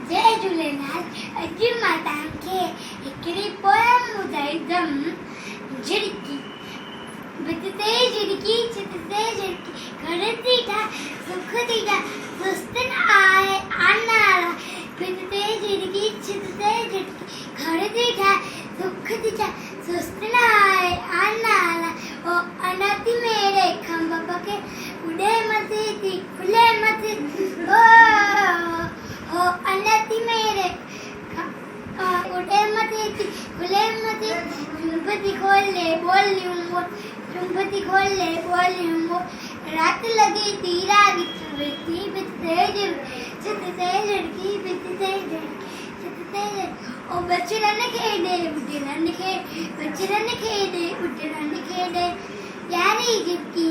जय झूलेलाल। अॼु मां तव्हांखे हिकिड़ी पोयम ॿुधाईंदमि। झिड़की भित ते झिड़की, छित ते झिड़की, घर थी ठाहे सुख थी ठाहे, सुस्त न आहे आनाला। भित ते झिड़की, छित ते झिड़की, घर थी ठाहे सुख थी ठाहे, सुस्त न आहे आनाला। ओ अनाथी मेरे खंभ पके, उड़े मथे थी खुले मथे। ओ अनाथी मेरे उड़े मथे थी खुले मथे। चुंबती खोल ले बोलियूं बोल, चुंबती खोल ले बोलियूं बोल। रात लगी तीरा बिछती बिछ ते छित ते झिड़की, बिछ ते झिड़की, छित ते झिड़की। ओ बचड़न खेडे बुढ़ड़न खेडे, बचड़न खेडे बुढ़ड़न खेडे। प्यारी झिड़की